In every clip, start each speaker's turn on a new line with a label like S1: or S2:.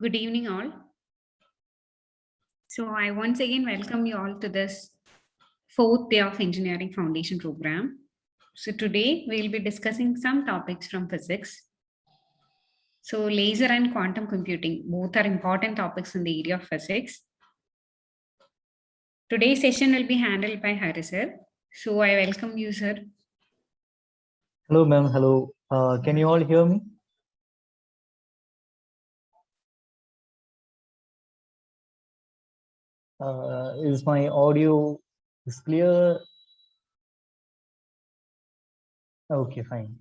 S1: Good evening, all. So, I once again welcome you all to this fourth day of Engineering Foundation program. So, today we'll be discussing some topics from physics. So, laser and quantum computing both are important topics in the area of physics. Today's session will be handled by Hari sir. So, I welcome you, sir.
S2: Hello, ma'am. Hello. Can you all hear me? Is my audio is clear? Okay, fine.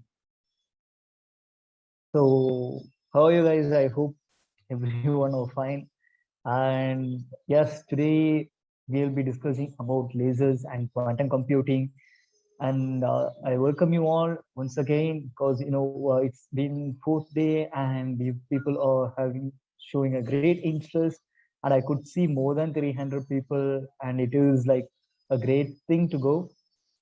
S2: So, how are you guys? I hope everyone are fine. And yes, today we'll be discussing about lasers and quantum computing. And I welcome you all once again because it's been fourth day and you people are having showing a great interest. And I could see more than 300 people, and it is like a great thing to go.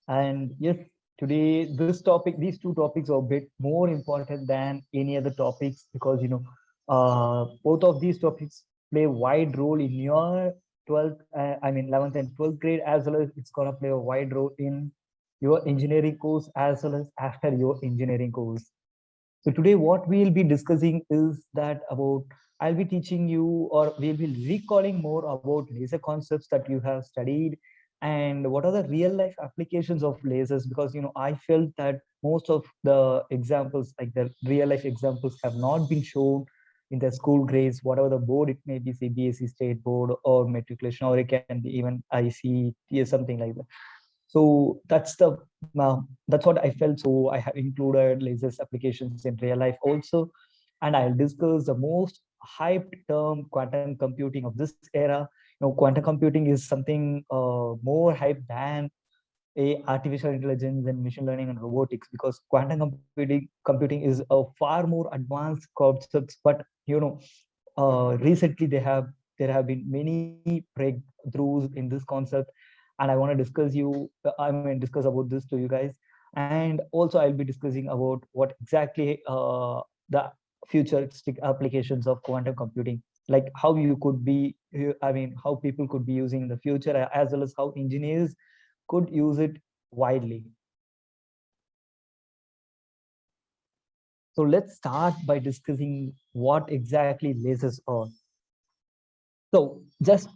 S2: And yes, today these two topics are a bit more important than any other topics because both of these topics play a wide role in your 12th, 11th and 12th grade, as well as it's gonna play a wide role in your engineering course as well as after your engineering course. So today what we'll be discussing is that about I'll be teaching you or we'll be recalling more about laser concepts that you have studied and what are the real life applications of lasers, because I felt that most of the examples, like the real life examples, have not been shown in the school grades, whatever the board it may be, CBSE state board or matriculation, or it can be even ICT or something like that. So that's what I felt. So I have included lasers applications in real life also, and I'll discuss the most hyped term, quantum computing of this era. Quantum computing is something more hyped than artificial intelligence and machine learning and robotics, because quantum computing is a far more advanced concepts. But recently there have been many breakthroughs in this concept, and I want to discuss about this to you guys. And also I'll be discussing about what exactly the futuristic applications of quantum computing, like how you could be how people could be using in the future, as well as how engineers could use it widely. So let's start by discussing what exactly lasers are. So just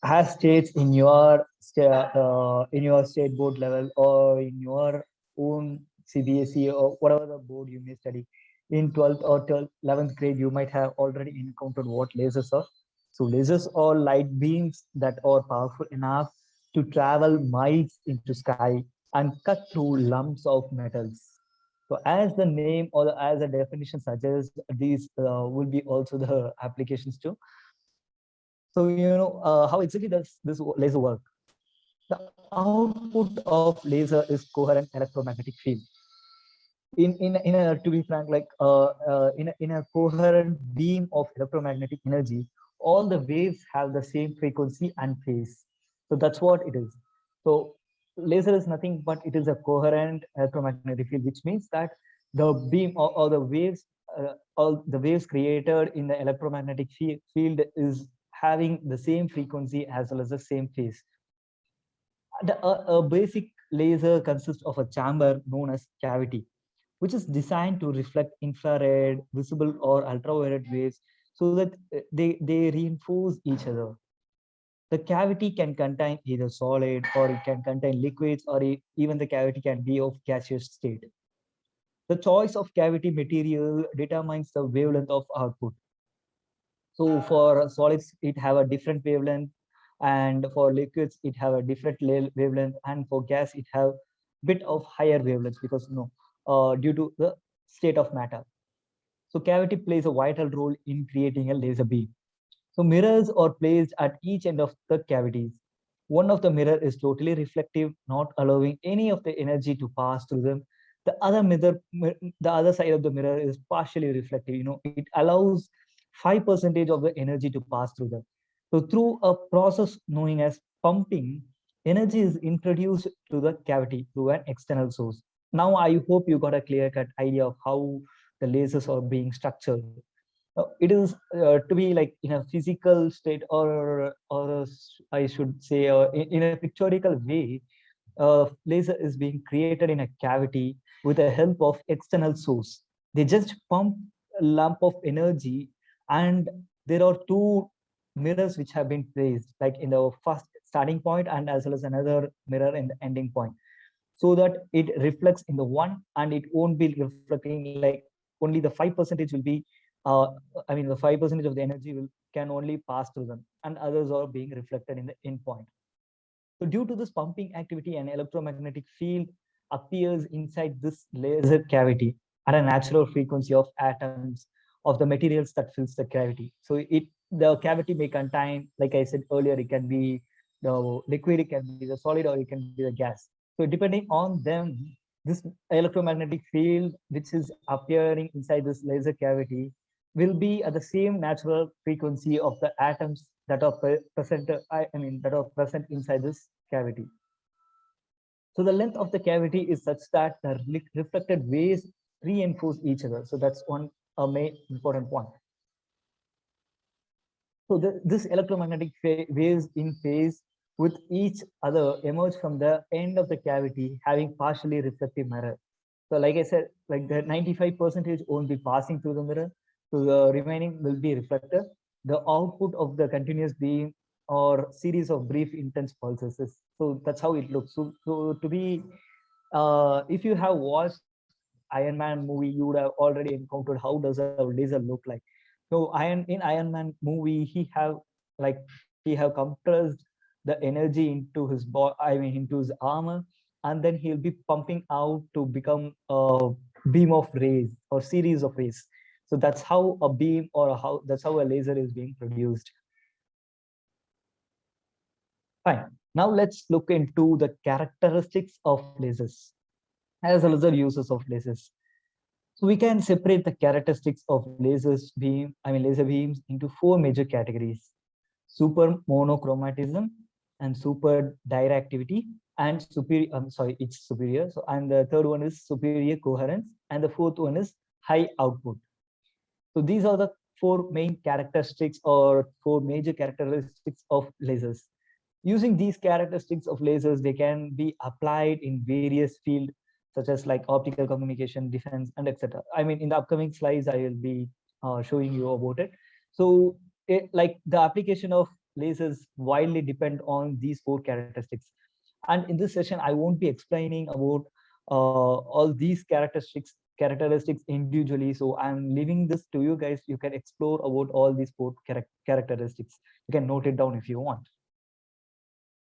S2: as states in your state board level or in your own CBSE or whatever the board you may study in 12th or 11th grade, you might have already encountered what lasers are. So lasers are light beams that are powerful enough to travel miles into sky and cut through lumps of metals. So as the name or as the definition suggests, these will be also the applications too. So how exactly does this laser work? The output of laser is coherent electromagnetic field. To be frank, like in a coherent beam of electromagnetic energy, all the waves have the same frequency and phase. So that's what it is. So laser is nothing but it is a coherent electromagnetic field, which means that the beam or the waves, all the waves created in the electromagnetic field is having the same frequency as well as the same phase. A basic laser consists of a chamber known as cavity, which is designed to reflect infrared, visible, or ultraviolet waves so that they reinforce each other. The cavity can contain either solid or it can contain liquids, or even the cavity can be of gaseous state. The choice of cavity material determines the wavelength of output. So for solids, it have a different wavelength, and for liquids, it have a different wavelength, and for gas, it have bit of higher wavelengths because due to the state of matter. So cavity plays a vital role in creating a laser beam. So mirrors are placed at each end of the cavities. One of the mirror is totally reflective, not allowing any of the energy to pass through them. The other side of the mirror is partially reflective. It allows 5% of the energy to pass through them. So through a process known as pumping, energy is introduced to the cavity through an external source. Now I hope you got a clear-cut idea of how the lasers are being structured. It is to be like in a physical state, I should say in a pictorial way. Laser is being created in a cavity with the help of external source. They just pump a lump of energy, and there are two mirrors which have been placed, like in the first starting point and as well as another mirror in the ending point, so that it reflects in the one, and it won't be reflecting like only the 5% will be uh, I mean the 5% of the energy will can only pass through them, and others are being reflected in the end point. So due to this pumping activity, an electromagnetic field appears inside this laser cavity at a natural frequency of atoms of the materials that fills the cavity. So the cavity may contain, like I said earlier, it can be the liquid, it can be the solid, or it can be the gas. So depending on them, this electromagnetic field which is appearing inside this laser cavity will be at the same natural frequency of the atoms that are present. I mean that are present inside this cavity. So the length of the cavity is such that the reflected waves reinforce each other. So that's one main important point. So this electromagnetic waves in phase with each other emerge from the end of the cavity, having partially reflective mirror. So like I said, like the 95% won't be passing through the mirror, so the remaining will be reflected. The output of the continuous beam or series of brief intense pulses. So that's how it looks. So to be, if you have watched Iron Man movie, you would have already encountered how does a laser look like. So Iron Man movie, he have compressed the energy into his body, I mean into his armor, and then he'll be pumping out to become a beam of rays or series of rays. So that's how a beam or how that's how a laser is being produced. Fine. Now let's look into the characteristics of lasers as well as the uses of lasers. So we can separate the characteristics of laser beams into four major categories: super monochromatism and super directivity and superior. I'm sorry, it's superior. So and the third one is superior coherence, and the fourth one is high output. So these are the four main characteristics or four major characteristics of lasers. Using these characteristics of lasers, they can be applied in various fields such as like optical communication, defense, and etc. I mean, in the upcoming slides, I will be showing you about it. So, like the application of lasers widely depend on these four characteristics. And in this session, I won't be explaining about all these characteristics individually. So I'm leaving this to you guys. You can explore about all these four characteristics. You can note it down if you want.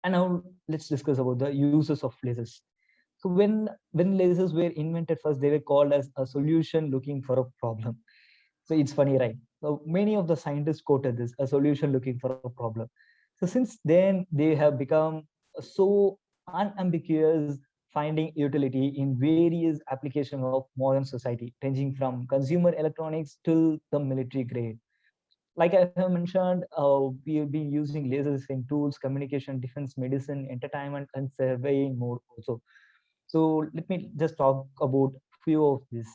S2: And now let's discuss about the uses of lasers. So when lasers were invented first, they were called as a solution looking for a problem. So it's funny, right? So many of the scientists quoted this, a solution looking for a problem. So since then, they have become so unambiguous, finding utility in various applications of modern society, ranging from consumer electronics till the military grade. Like I have mentioned, we'll be using lasers in tools, communication, defense, medicine, entertainment, and surveying more also. So let me just talk about few of these.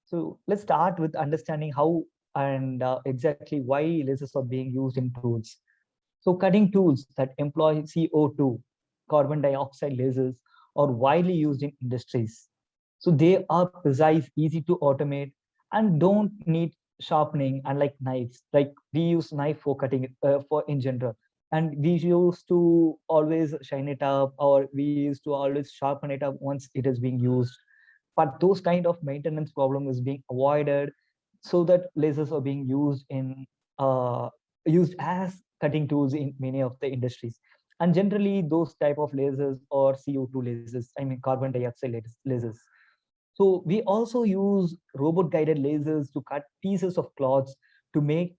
S2: So let's start with understanding how and exactly why lasers are being used in tools. So cutting tools that employ CO2, carbon dioxide lasers, are widely used in industries. So they are precise, easy to automate, and don't need sharpening, unlike knives. Like we use knife for cutting for in general, and we used to always shine it up, or we used to always sharpen it up once it is being used. But those kind of maintenance problem is being avoided, so that lasers are being uh, used as cutting tools in many of the industries. And generally those type of lasers or CO2 lasers, I mean carbon dioxide lasers. So we also use robot guided lasers to cut pieces of cloths to make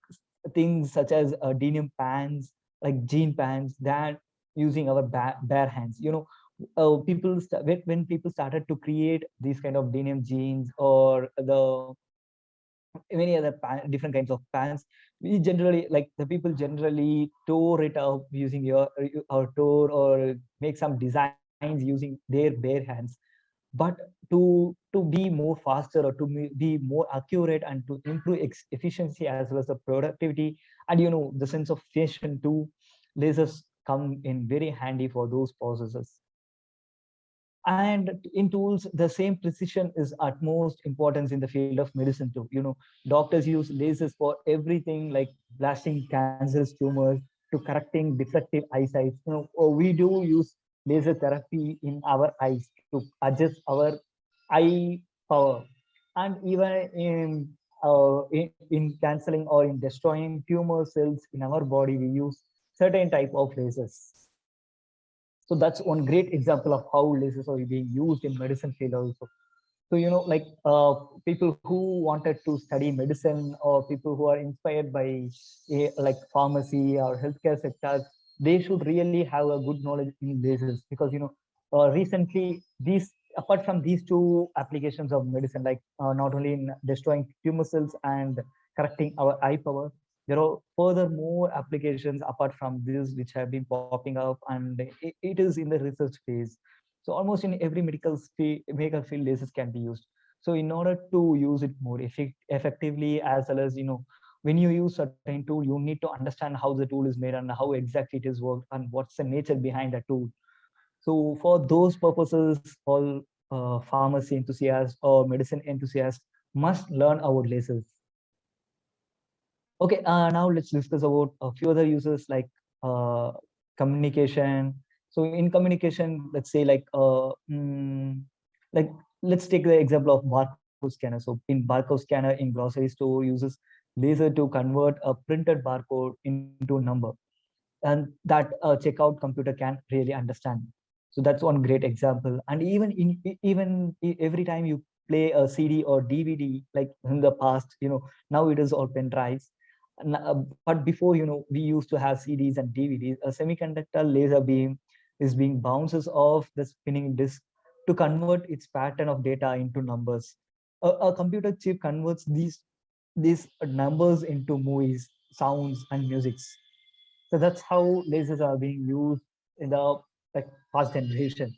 S2: things such as denim pants, like jean pants, that using our bare hands. When people started to create these kind of denim jeans or the many other different kinds of pants, we generally like the people generally tore it up using your or tore or make some designs using their bare hands. but to be more faster or to be more accurate and to improve efficiency as well as the productivity and the sense of fashion too, lasers come in very handy for those processes. And in tools, the same precision is utmost importance in the field of medicine too. Doctors use lasers for everything like blasting cancerous tumors to correcting defective eyesight. Or we do use laser therapy in our eyes to adjust our eye power. And even in canceling or in destroying tumor cells in our body, we use certain type of lasers. So that's one great example of how lasers are being used in medicine field also. So like people who wanted to study medicine or people who are inspired by like pharmacy or healthcare sectors, they should really have a good knowledge in lasers, because recently these, apart from these two applications of medicine, like not only in destroying tumor cells and correcting our eye power, there are further more applications apart from this which have been popping up, and it is in the research phase. So almost in every medical field, lasers can be used. So in order to use it more effectively, as well as when you use certain tool, you need to understand how the tool is made and how exactly it is worked and what's the nature behind the tool. So for those purposes, all pharmacy enthusiasts or medicine enthusiasts must learn about lasers. Okay, now let's discuss about a few other uses like uh, communication. So in communication, let's say like let's take the example of barcode scanner. So in barcode scanner in grocery store uses laser to convert a printed barcode into a number, and that a checkout computer can really understand. So that's one great example. And every time you play a CD or DVD, like in the past, now it is all pen drives. But before, we used to have CDs and DVDs. A semiconductor laser beam is being bounces off the spinning disk to convert its pattern of data into numbers. A computer chip converts these numbers into movies, sounds, and musics. So that's how lasers are being used in the like past generation.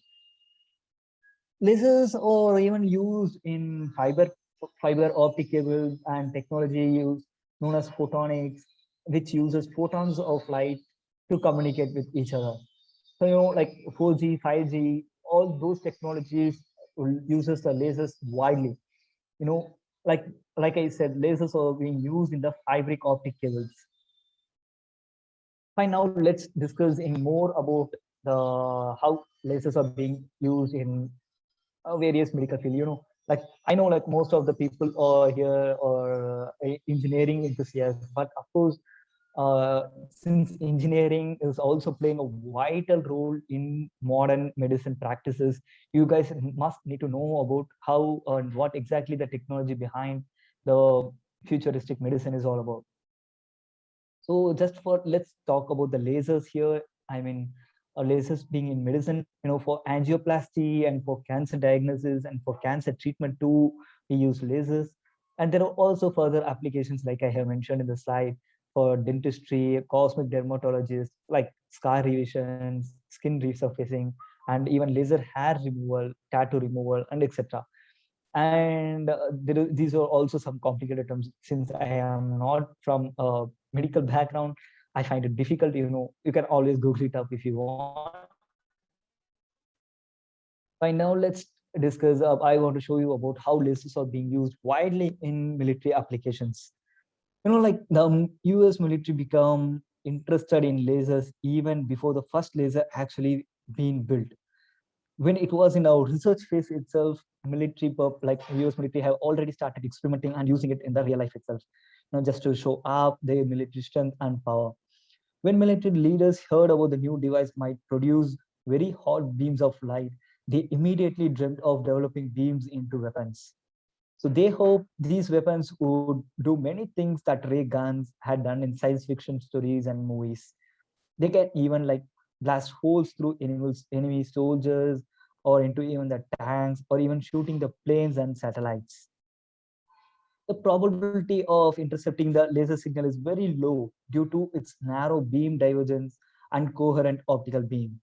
S2: Lasers are even used in fiber optic cables and technology used known as photonics, which uses photons of light to communicate with each other. So like 4G, 5G, all those technologies uses the lasers widely. You know, like like I said, lasers are being used in the fiber optic cables. Fine, now let's discuss in more about the how lasers are being used in various medical field. Like I know like most of the people are here or engineering enthusiasts, but of course, since engineering is also playing a vital role in modern medicine practices, you guys must need to know about how and what exactly the technology behind the futuristic medicine is all about. So just for let's talk about the lasers here. I mean, lasers being in medicine, for angioplasty and for cancer diagnosis and for cancer treatment too, we use lasers. And there are also further applications, like I have mentioned in the slide, for dentistry, cosmetic dermatologists, like scar revisions, skin resurfacing, and even laser hair removal, tattoo removal, and etc. And these are also some complicated terms. Since I am not from a medical background, I find it difficult. You can always Google it up if you want. By now, let's discuss. I want to show you about how lasers are being used widely in military applications. Like the US military become interested in lasers even before the first laser actually being built. When it was in our research phase itself, like US military have already started experimenting and using it in the real life itself, just to show up their military strength and power. When military leaders heard about the new device might produce very hot beams of light, they immediately dreamt of developing beams into weapons. So they hoped these weapons would do many things that ray guns had done in science fiction stories and movies. They can even like blast holes through enemy soldiers or into even the tanks or even shooting the planes and satellites. The probability of intercepting the laser signal is very low due to its narrow beam divergence and coherent optical beam.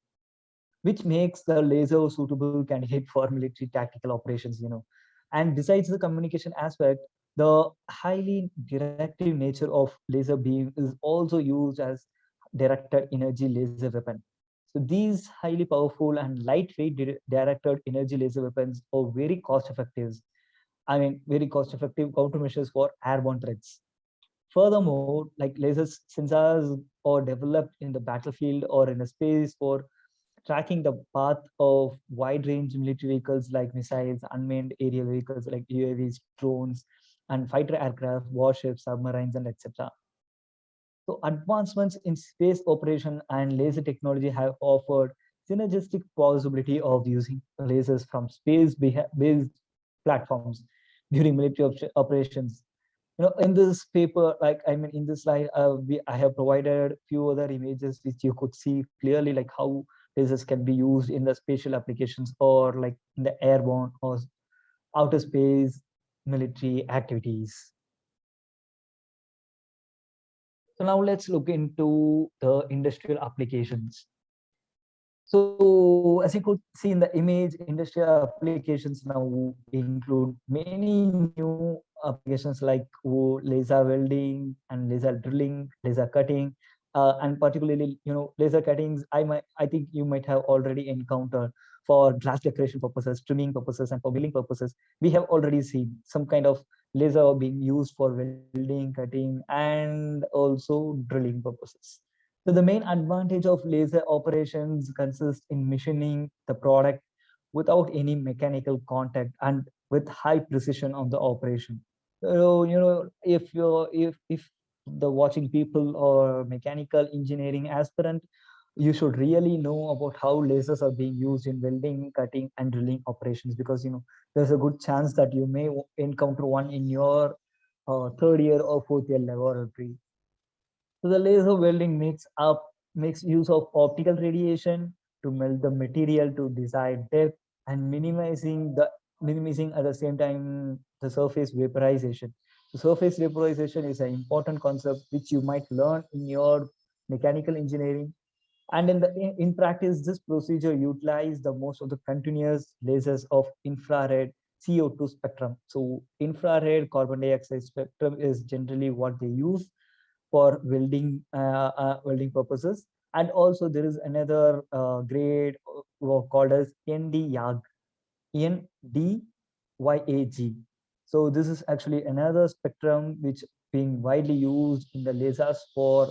S2: which makes the laser suitable candidate for military tactical operations, And besides the communication aspect, the highly directive nature of laser beam is also used as directed energy laser weapon. So these highly powerful and lightweight directed energy laser weapons are very cost effective. Very cost effective countermeasures for airborne threats. Furthermore, like lasers sensors are developed in the battlefield or in a space for tracking the path of wide range military vehicles like missiles, unmanned aerial vehicles like UAVs, drones, and fighter aircraft, warships, submarines, and etc. So advancements in space operation and laser technology have offered synergistic possibility of using lasers from space-based platforms during military operations. In this paper, in this slide, I have provided few other images which you could see clearly, like how lasers can be used in the spatial applications or like in the airborne or outer space military activities. So now let's look into the industrial applications. So as you could see in the image, industrial applications now include many new applications like laser welding and laser drilling, laser cutting, and particularly, laser cuttings. I think you might have already encountered for glass decoration purposes, trimming purposes, and for milling purposes. We have already seen some kind of laser being used for welding, cutting, and also drilling purposes. So the main advantage of laser operations consists in machining the product without any mechanical contact and with high precision on the operation. So, if the watching people or mechanical engineering aspirant, you should really know about how lasers are being used in welding, cutting, and drilling operations, because there's a good chance that you may encounter one in your third year or fourth year laboratory. So the laser welding makes use of optical radiation to melt the material to desired depth and minimizing at the same time the surface vaporization. The surface vaporization is an important concept which you might learn in your mechanical engineering. And in practice, this procedure utilizes the most of the continuous lasers of infrared CO2 spectrum. So infrared carbon dioxide spectrum is generally what they use for welding purposes. And also there is another grade called as NdYAG, NdYAG. So this is actually another spectrum which being widely used in the lasers for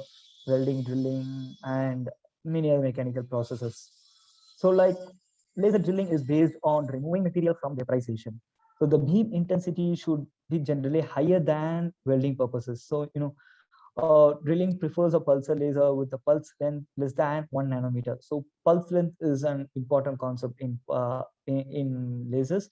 S2: welding, drilling, and many other mechanical processes. So like laser drilling is based on removing material from vaporization. So the beam intensity should be generally higher than welding purposes. So drilling prefers a pulsar laser with a pulse length less than 1 nanometer. So pulse length is an important concept in lasers.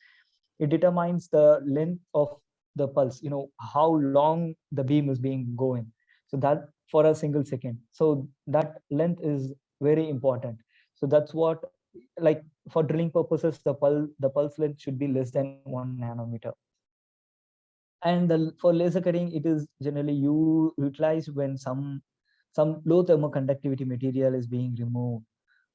S2: It determines the length of the pulse, how long the beam is being going. So that for a single second. So that length is very important. So that's what, like for drilling purposes, the pulse length should be less than 1 nanometer. And for laser cutting, it is generally utilized when some low thermoconductivity material is being removed.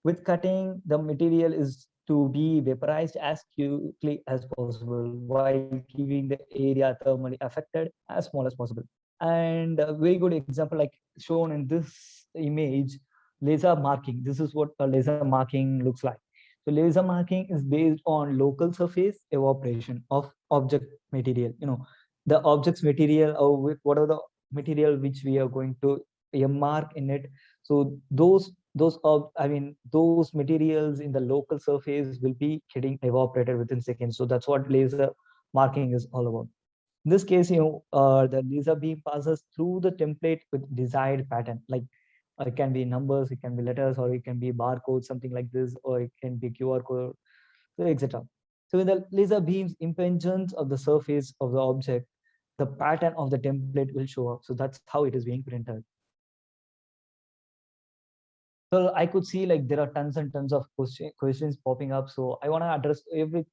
S2: With cutting, the material is to be vaporized as quickly as possible while keeping the area thermally affected as small as possible. And a very good example, like shown in this image, laser marking. This is what a laser marking looks like. So laser marking is based on local surface evaporation of object material. The object's material or whatever the material which we are going to mark in it. So those materials in the local surface will be getting evaporated within seconds. So that's what laser marking is all about. In this case, the laser beam passes through the template with desired pattern. Like it can be numbers, it can be letters, or it can be barcode, something like this, or it can be QR code, so etc. So when the laser beams impinges of the surface of the object, the pattern of the template will show up. So that's how it is being printed. So I could see like there are tons and tons of questions popping up. So I want to address every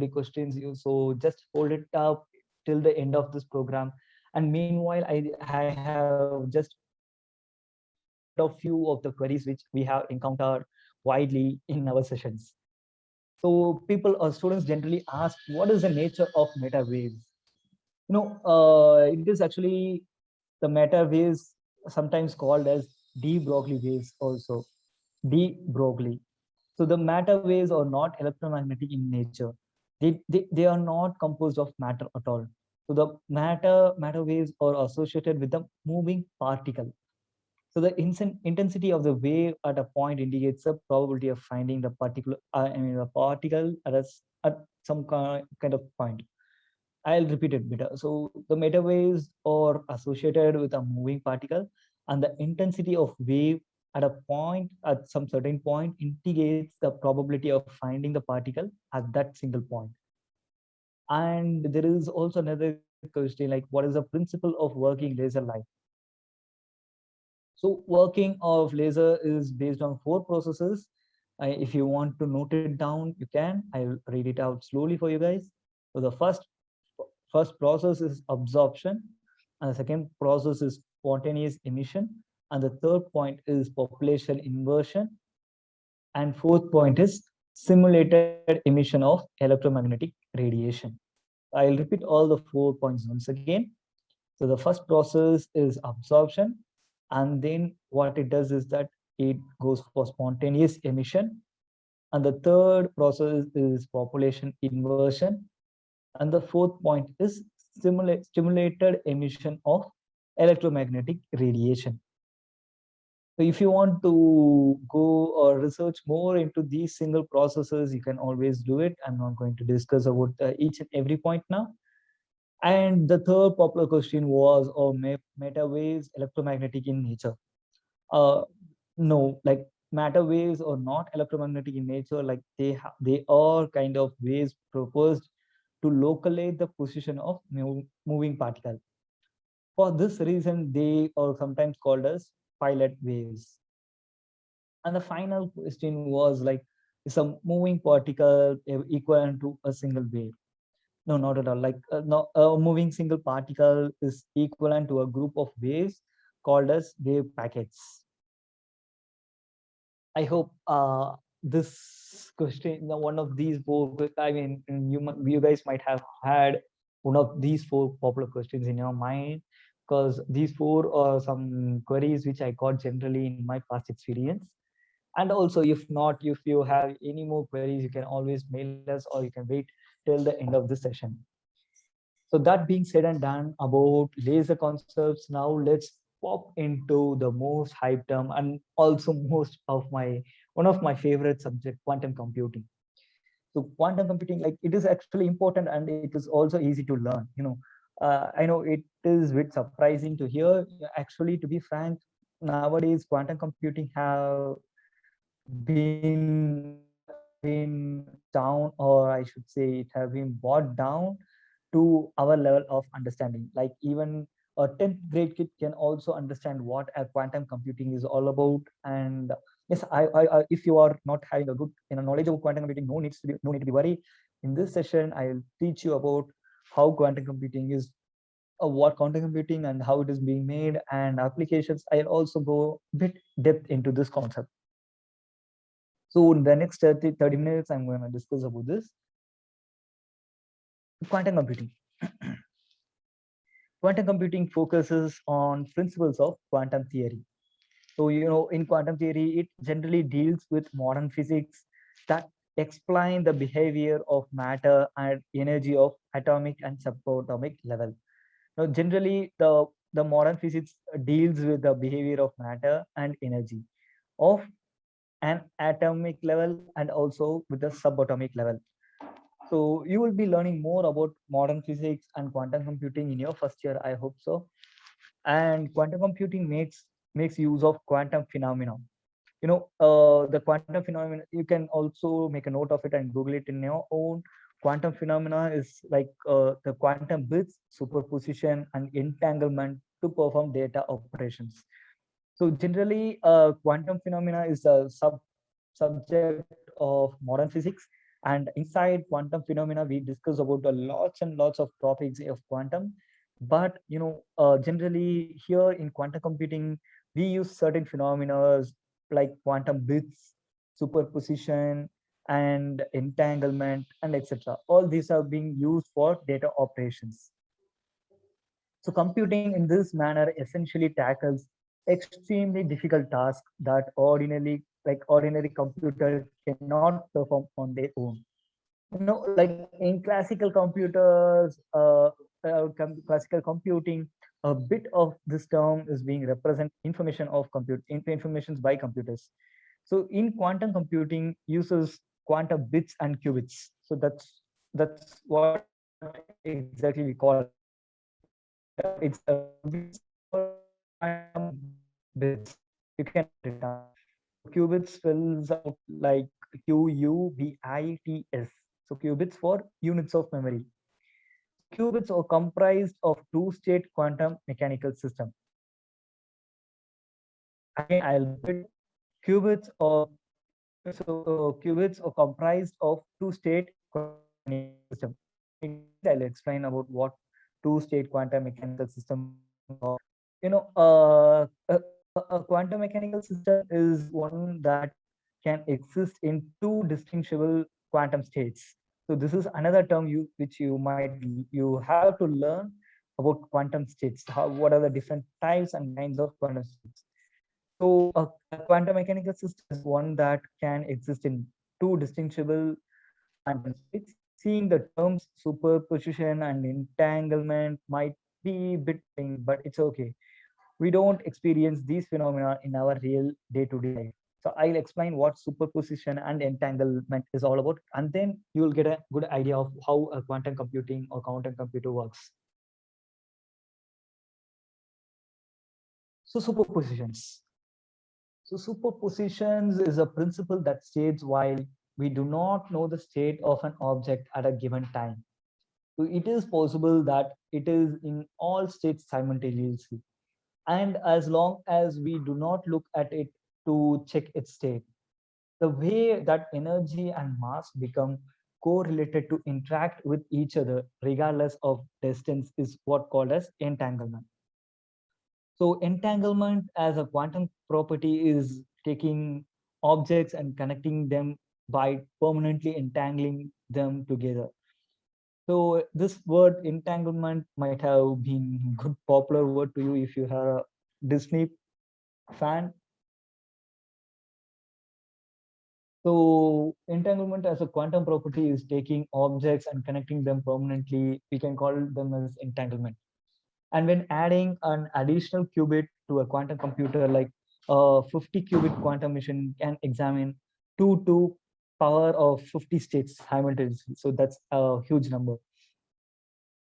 S2: questions you. So just hold it up till the end of this program. And meanwhile, I have just a few of the queries which we have encountered widely in our sessions. So people or students generally ask, what is the nature of meta waves? It is actually the meta waves, sometimes called as de Broglie waves also. De Broglie. So the matter waves are not electromagnetic in nature. They are not composed of matter at all. So the matter waves are associated with the moving particle. So the intensity of the wave at a point indicates the probability of finding the particular, a particle at some kind of point. I'll repeat it better. So the meta waves are associated with a moving particle, and the intensity of wave at some certain point indicates the probability of finding the particle at that single point. And there is also another question, like what is the principle of working laser light? So working of laser is based on 4 processes. If you want to note it down, you can. I'll read it out slowly for you guys. So the first process is absorption, and the second process is spontaneous emission, and the third point is population inversion, and fourth point is simulated emission of electromagnetic radiation. I'll repeat all the 4 points once again. So the first process is absorption, and then what it does is that it goes for spontaneous emission, and the third process is population inversion, and the fourth point is stimulated emission of electromagnetic radiation. So if you want to go or research more into these single processes, you can always do it. I'm not going to discuss about each and every point now. And the third popular question was, meta waves electromagnetic in nature? Uh, no, like matter waves are not electromagnetic in nature. Like they are kind of waves proposed to localize the position of moving particle. For this reason, they are sometimes called as pilot waves. And the final question was like, is a moving particle equivalent to a single wave? No, not at all. Like no, a moving single particle is equivalent to a group of waves called as wave packets. I hope this question, one of these four, I mean, you guys might have had one of these 4 popular questions in your mind, because these 4 are some queries which I got generally in my past experience. And also, if not, if you have any more queries, you can always mail us, or you can wait till the end of the session. So that being said and done about laser concepts, now let's pop into the most hype term and also most of one of my favorite subject, quantum computing. So quantum computing, like it is actually important and it is also easy to learn. I know it is a bit surprising to hear. Actually, to be frank, nowadays quantum computing have been down, or I should say it have been brought down to our level of understanding. Like even a 10th grade kid can also understand what a quantum computing is all about. And yes, if you are not having a good knowledge of quantum computing, no need to be worried. In this session, I'll teach you about how quantum computing is, what quantum computing and how it is being made and applications. I'll also go a bit depth into this concept. So in the next 30 minutes, I'm going to discuss about this. Quantum computing. Quantum computing focuses on principles of quantum theory. So, in quantum theory, it generally deals with modern physics that explain the behavior of matter and energy of atomic and subatomic level. Now, generally, the modern physics deals with the behavior of matter and energy of an atomic level and also with the subatomic level. So you will be learning more about modern physics and quantum computing in your first year, I hope so. And quantum computing makes use of quantum phenomena. The quantum phenomena, you can also make a note of it and Google it in your own. Quantum phenomena is like the quantum bits, superposition, and entanglement to perform data operations. So generally, quantum phenomena is a subject of modern physics. And inside quantum phenomena, we discuss about lots and lots of topics of quantum. But generally here in quantum computing, we use certain phenomena like quantum bits, superposition, and entanglement, and etc. All these are being used for data operations. So computing in this manner essentially tackles extremely difficult tasks that ordinary computer cannot perform on their own. Like in classical computers, classical computing, a bit of this term is being represent informations by computers. So in quantum computing uses quantum bits and qubits. So that's what exactly we call it. It's bits or quantum bits. You can write it down. So qubits spells out like QUBITS. So qubits for units of memory. So qubits are comprised of two-state quantum mechanical system. Again, I'll repeat. Qubits are qubits are comprised of two-state quantum mechanical system. In detail, I'll explain about what two-state quantum mechanical system are. You know, a quantum mechanical system is one that can exist in two distinguishable quantum states. So this is another term which you have to learn about quantum states. What are the different types and kinds of quantum states? So a quantum mechanical system is one that can exist in two distinguishable quantum states. Seeing the terms superposition and entanglement might be a bit vague, but it's okay. We don't experience these phenomena in our real day-to-day life. So I'll explain what superposition and entanglement is all about, and then you'll get a good idea of how a quantum computing or quantum computer works. So superpositions. So superpositions is a principle that states while we do not know the state of an object at a given time, so it is possible that it is in all states simultaneously. And as long as we do not look at it to check its state, the way that energy and mass become correlated to interact with each other regardless of distance is what called as entanglement. So entanglement as a quantum property is taking objects and connecting them by permanently entangling them together. So this word entanglement might have been good popular word to you if you are a Disney fan. So entanglement as a quantum property is taking objects and connecting them permanently. We can call them as entanglement. And when adding an additional qubit to a quantum computer, like a 50 qubit quantum machine can examine 2 to power of 50 states simultaneously. So that's a huge number.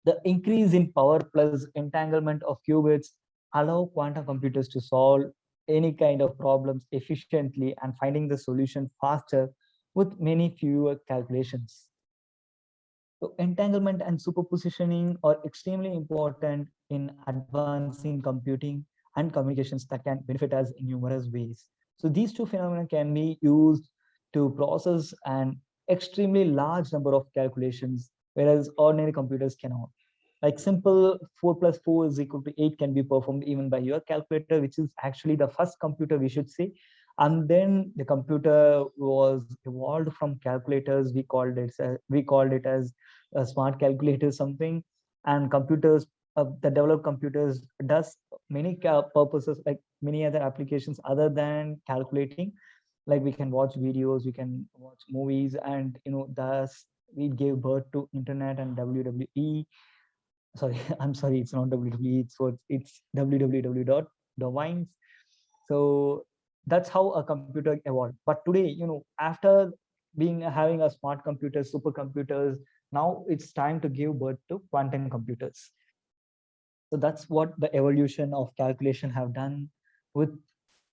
S2: The increase in power plus entanglement of qubits allow quantum computers to solve any kind of problems efficiently and finding the solution faster with many fewer calculations. So entanglement and superpositioning are extremely important in advancing computing and communications that can benefit us in numerous ways. So these two phenomena can be used to process an extremely large number of calculations, whereas ordinary computers cannot. Like simple 4 plus 4 is equal to 8 can be performed even by your calculator, which is actually the first computer, we should say. And then the computer was evolved from calculators. We called it as a smart calculator something. And computers, the developed computers does many purposes, like many other applications other than calculating. Like we can watch videos, we can watch movies, and thus we gave birth to internet and WWE. Sorry, I'm sorry, it's not WWE, it's www.domains. So that's how a computer evolved. But today, after having a smart computers, supercomputers, now it's time to give birth to quantum computers. So that's what the evolution of calculation have done with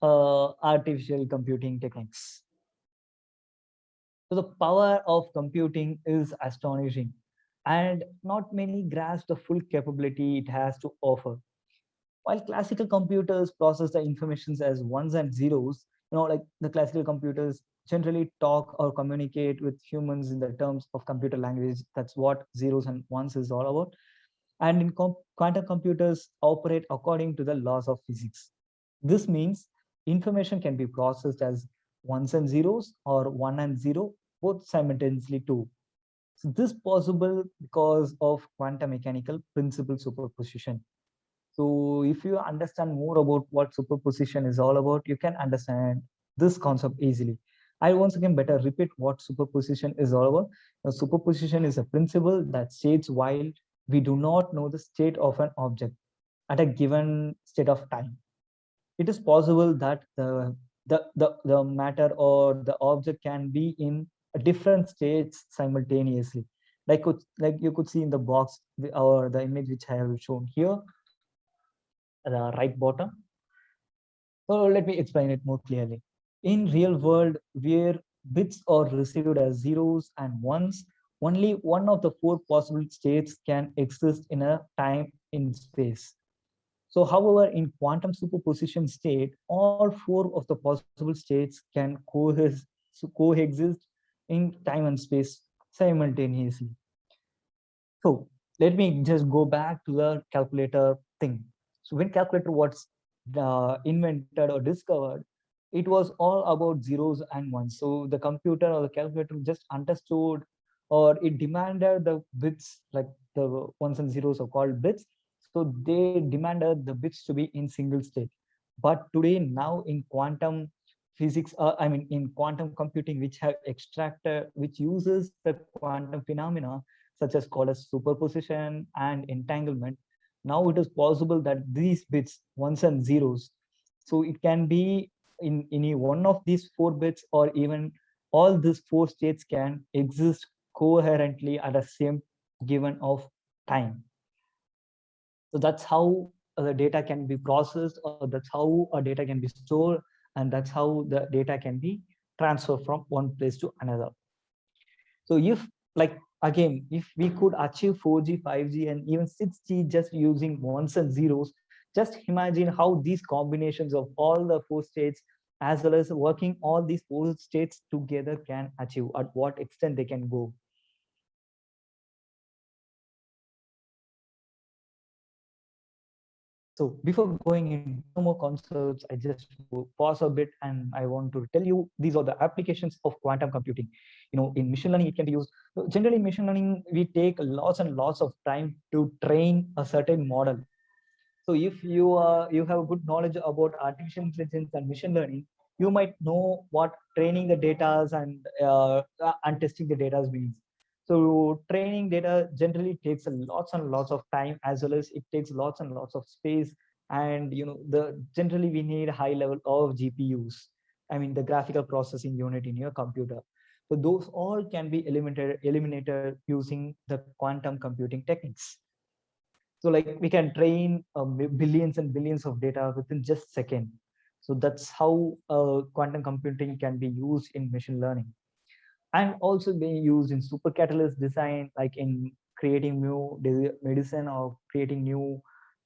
S2: artificial computing techniques. So the power of computing is astonishing, and not many grasp the full capability it has to offer. While classical computers process the informations as ones and zeros, like the classical computers generally talk or communicate with humans in the terms of computer language. That's what zeros and ones is all about. And in quantum computers operate according to the laws of physics. This means information can be processed as ones and zeros or 1 and 0 both simultaneously too. So this possible because of quantum mechanical principle superposition. So if you understand more about what superposition is all about, you can understand this concept easily. I once again better repeat what superposition is all about. Now, superposition is a principle that states while we do not know the state of an object at a given state of time, it is possible that the matter or the object can be in different states simultaneously. Like you could see in the box or the image which I have shown here at the right bottom. So let me explain it more clearly. In real world, where bits are received as zeros and ones, only one of the four possible states can exist in a time in space. So, however, in quantum superposition state, all four of the possible states can coexist in time and space simultaneously. So let me just go back to the calculator thing. So when calculator was invented or discovered, it was all about zeros and ones. So the computer or the calculator just understood or it demanded the bits, like the ones and zeros are called bits. So they demanded the bits to be in single state. But today, now in quantum physics, in quantum computing, which have extracted, which uses the quantum phenomena such as called as superposition and entanglement. Now it is possible that these bits, ones and zeros, so it can be in any one of these four bits, or even all these four states can exist coherently at the same given of time. So that's how the data can be processed, or that's how data can be stored, and that's how the data can be transferred from one place to another. So if, like, again, if we could achieve 4G, 5G, and even 6G just using ones and zeros, just imagine how these combinations of all the four states, as well as working all these four states together, can achieve, at what extent they can go. So before going into more concepts, I just pause a bit and I want to tell you these are the applications of quantum computing. In machine learning, it can be used. Generally, in machine learning, we take lots and lots of time to train a certain model. So if you have a good knowledge about artificial intelligence and machine learning, you might know what training the data and testing the data means. So training data generally takes lots and lots of time, as well as it takes lots and lots of space. And the generally we need a high level of GPUs. I mean the graphical processing unit in your computer. So those all can be eliminated using the quantum computing techniques. So like we can train billions and billions of data within just second. So that's how quantum computing can be used in machine learning, and also being used in super catalyst design, like in creating new medicine or creating new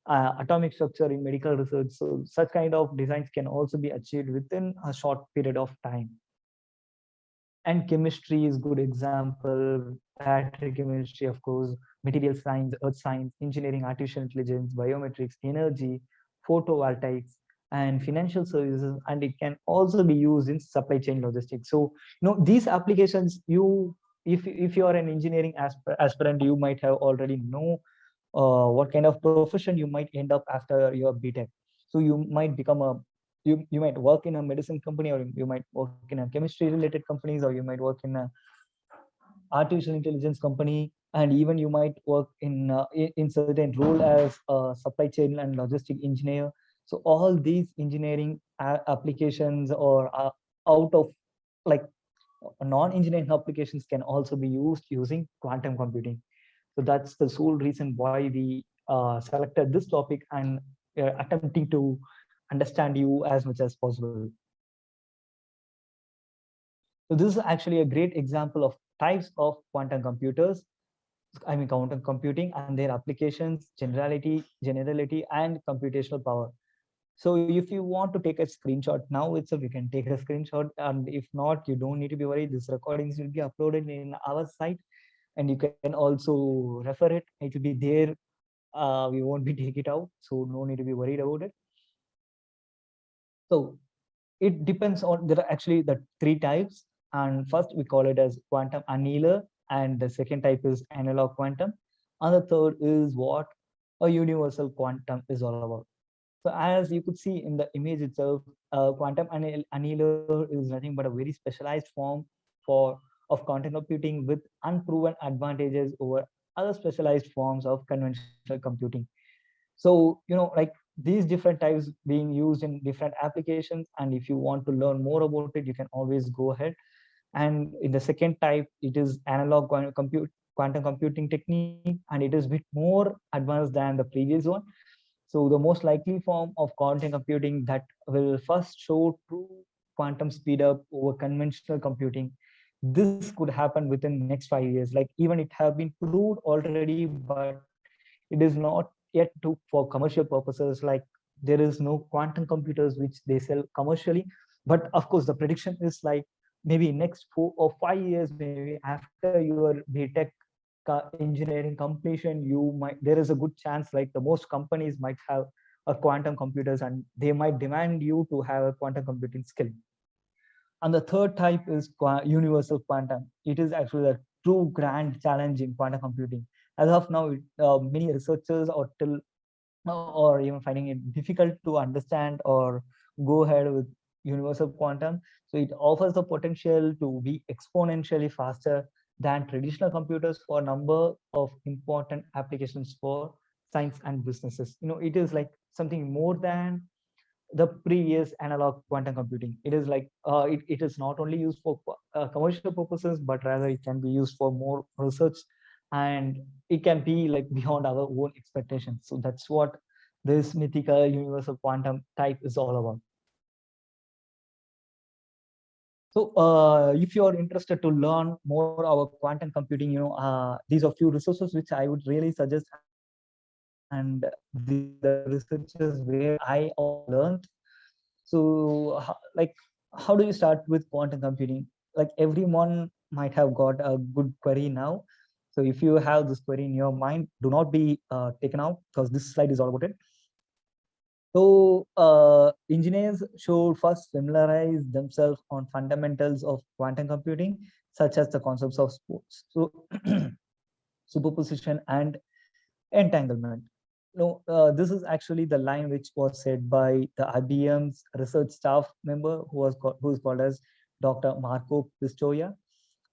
S2: atomic structure in medical research. So such kind of designs can also be achieved within a short period of time. And chemistry is good example, battery chemistry, of course, material science, earth science, engineering, artificial intelligence, biometrics, energy, photovoltaics, and financial services. And it can also be used in supply chain logistics. So these applications, if you are an engineering aspirant, you might have already know what kind of profession you might end up after your BTech. So you might become you might work in a medicine company, or you might work in a chemistry related companies, or you might work in a artificial intelligence company, and even you might work in certain role as a supply chain and logistic engineer. So all these engineering applications, or out of, like, non-engineering applications, can also be used using quantum computing. So that's the sole reason why we selected this topic, and attempting to understand you as much as possible. So this is actually a great example of types of quantum computers, quantum computing, and their applications, generality, and computational power. So if you want to take a screenshot now itself, you can take a screenshot. And if not, you don't need to be worried. These recordings will be uploaded in our site, and you can also refer it. It will be there. We won't be take it out. So no need to be worried about it. So it depends on, there are actually the three types. And first we call it as quantum annealer, and the second type is analog quantum, and the third is what a universal quantum is all about. So as you could see in the image itself, quantum annealer is nothing but a very specialized form for of quantum computing with unproven advantages over other specialized forms of conventional computing. So like these different types being used in different applications, and if you want to learn more about it, you can always go ahead. And in the second type, it is analog quantum computing technique, and it is a bit more advanced than the previous one. So the most likely form of quantum computing that will first show true quantum speed up over conventional computing. This could happen within next 5 years. Like even it have been proved already, but it is not yet to for commercial purposes. Like there is no quantum computers which they sell commercially. But of course, the prediction is like maybe next 4 or 5 years, maybe after your BTech engineering completion, there is a good chance like the most companies might have a quantum computers, and they might demand you to have a quantum computing skill. And the third type is universal quantum. It is actually a true grand challenge in quantum computing. As of now, many researchers are still or even finding it difficult to understand or go ahead with universal quantum. So it offers the potential to be exponentially faster than traditional computers for a number of important applications for science and businesses. It is like something more than the previous analog quantum computing. It is like it is not only used for commercial purposes, but rather it can be used for more research, and it can be like beyond our own expectations. So that's what this mythical universal quantum type is all about. So if you are interested to learn more about quantum computing, these are few resources which I would really suggest, and these are the researches where I learned. So like how do you start with quantum computing? Like everyone might have got a good query now. So if you have this query in your mind, do not be taken out, because this slide is all about it. So engineers should first familiarize themselves on fundamentals of quantum computing, such as the concepts of sports, so superposition and entanglement. No, this is actually the line which was said by the IBM's research staff member who is called as Dr. Marco Pistoia.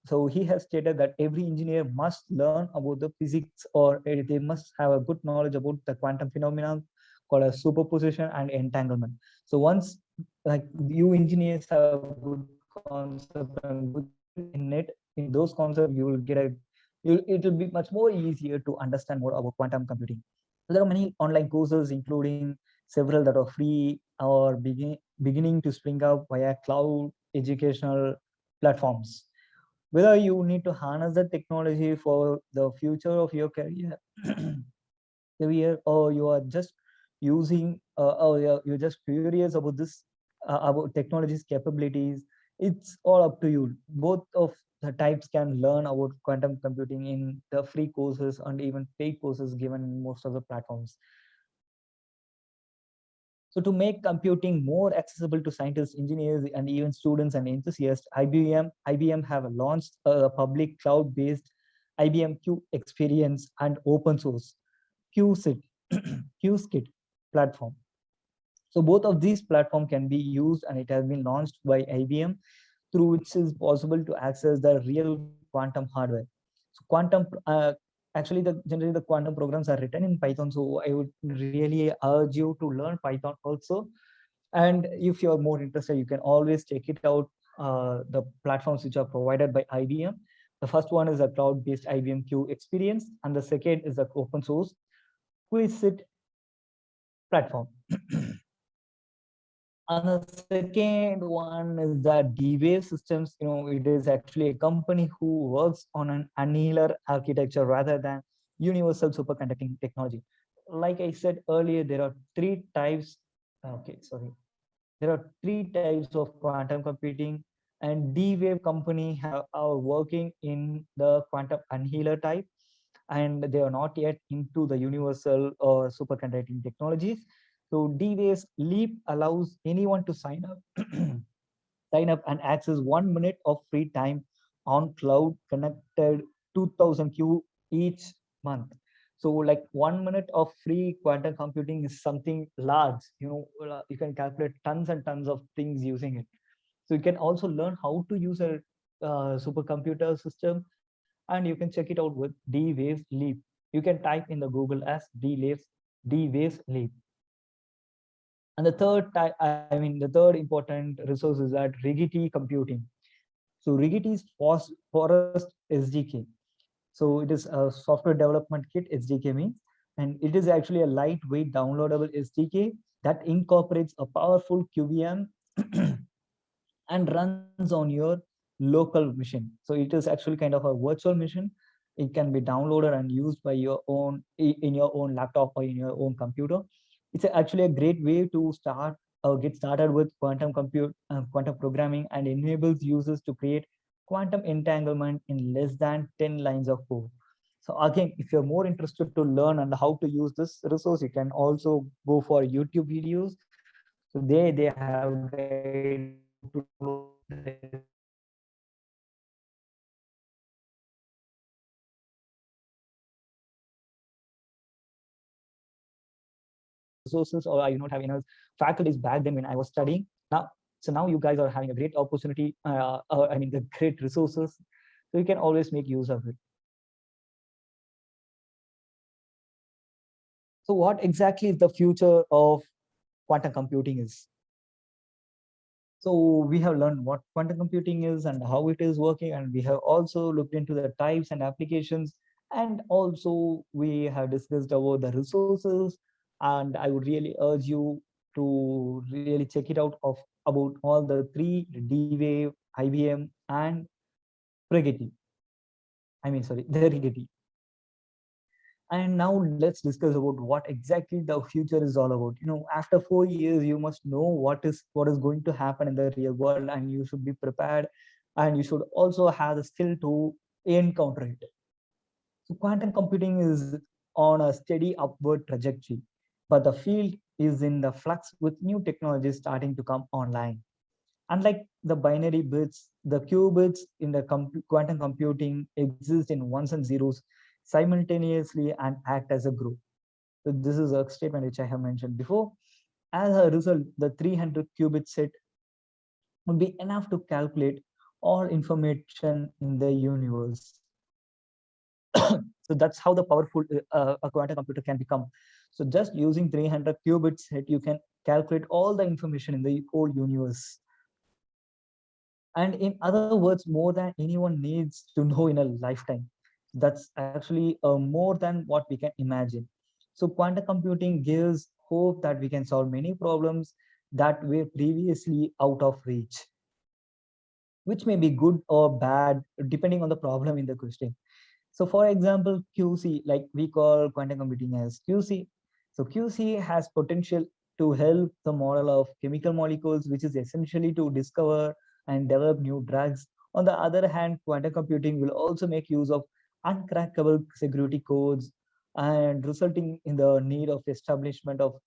S2: So he has stated that every engineer must learn about the physics, or they must have a good knowledge about the quantum phenomena called as superposition and entanglement. So once like you engineers have a good concept and good in it, in those concepts, you will get it will be much more easier to understand more about quantum computing. So there are many online courses, including several that are free or beginning to spring up via cloud educational platforms. Whether you need to harness the technology for the future of your career, or you are just using, or you're just curious about this, about technology's capabilities, it's all up to you. Both of the types can learn about quantum computing in the free courses and even paid courses given in most of the platforms. So to make computing more accessible to scientists, engineers, and even students and enthusiasts, IBM have launched a public cloud-based IBM Q Experience and open source QSIT, QSKIT platform. So both of these platforms can be used, and it has been launched by IBM, through which is possible to access the real quantum hardware. So actually generally the quantum programs are written in Python. So I would really urge you to learn Python also. And if you're more interested, you can always check it out, the platforms which are provided by IBM. The first one is a cloud-based IBM Q Experience, and the second is the open source QSIT platform. And the second one is that D-Wave Systems. It is actually a company who works on an annealer architecture rather than universal superconducting technology. Like I said earlier, there are three types. Okay, sorry. There are three types of quantum computing, and D-Wave company are working in the quantum annealer type, and they are not yet into the universal or superconducting technologies. So D-Waves Leap allows anyone to sign up, sign up and access 1 minute of free time on cloud connected 2000 Q each month. So like 1 minute of free quantum computing is something large. You can calculate tons and tons of things using it. So you can also learn how to use a supercomputer system, and you can check it out with D-Waves Leap. You can type in the Google as D-Waves Leap. And the third type, I mean, the third important resource is that Rigetti computing. So Rigetti is Forest SDK. So it is a software development kit, SDK means, and it is actually a lightweight downloadable SDK that incorporates a powerful QVM and runs on your local machine. So it is actually kind of a virtual machine. It can be downloaded and used by your own in your own laptop or in your own computer. It's actually a great way to get started with quantum programming, and enables users to create quantum entanglement in less than 10 lines of code. So again, if you're more interested to learn and how to use this resource, you can also go for YouTube videos. So they have guide how to download resources, or I do not have enough faculties back then when I was studying. Now, so now you guys are having a great opportunity. I mean, the great resources, so you can always make use of it. So, what exactly is the future of quantum computing is? So we have learned what quantum computing is and how it is working, and we have also looked into the types and applications, and also we have discussed about the resources. And I would really urge you to really check it out of about all the three: D-Wave, IBM, and Rigetti. I mean, sorry, the Rigetti. And now let's discuss about what exactly the future is all about. After 4 years, you must know what is going to happen in the real world, and you should be prepared, and you should also have the skill to encounter it. So quantum computing is on a steady upward trajectory, but the field is in the flux with new technologies starting to come online. Unlike the binary bits, the qubits in the quantum computing exist in ones and zeros simultaneously and act as a group. So this is a statement which I have mentioned before. As a result, the 300 qubit set would be enough to calculate all information in the universe. So that's how the powerful a quantum computer can become. So just using 300 qubit set, you can calculate all the information in the whole universe. And in other words, more than anyone needs to know in a lifetime. That's actually more than what we can imagine. So quantum computing gives hope that we can solve many problems that were previously out of reach, which may be good or bad depending on the problem in the question. So for example, QC, like we call quantum computing as QC. So QC has potential to help the model of chemical molecules, which is essentially to discover and develop new drugs. On the other hand, quantum computing will also make use of uncrackable security codes, and resulting in the need of establishment of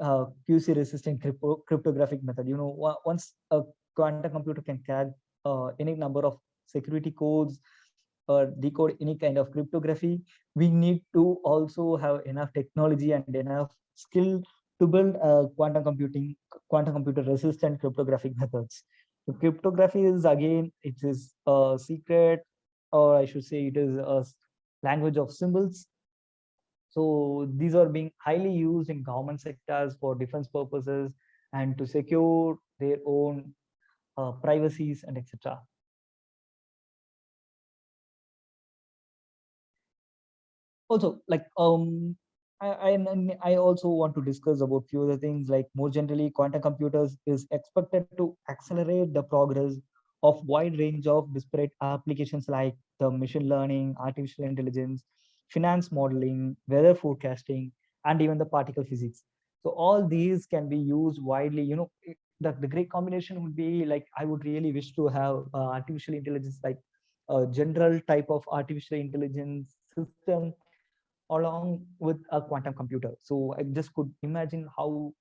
S2: QC resistant cryptographic method. Once a quantum computer can crack any number of security codes or decode any kind of cryptography, we need to also have enough technology and enough skill to build quantum computer resistant cryptographic methods. So cryptography is, again, it is a secret, or I should say it is a language of symbols. So these are being highly used in government sectors for defense purposes and to secure their own privacies and etc. Also, like I also want to discuss about few other things. Like more generally, quantum computers is expected to accelerate the progress of wide range of disparate applications like the machine learning, artificial intelligence, finance modeling, weather forecasting, and even the particle physics. So all these can be used widely. The great combination would be, like, I would really wish to have artificial intelligence, like a general type of artificial intelligence system along with a quantum computer. So I just could imagine how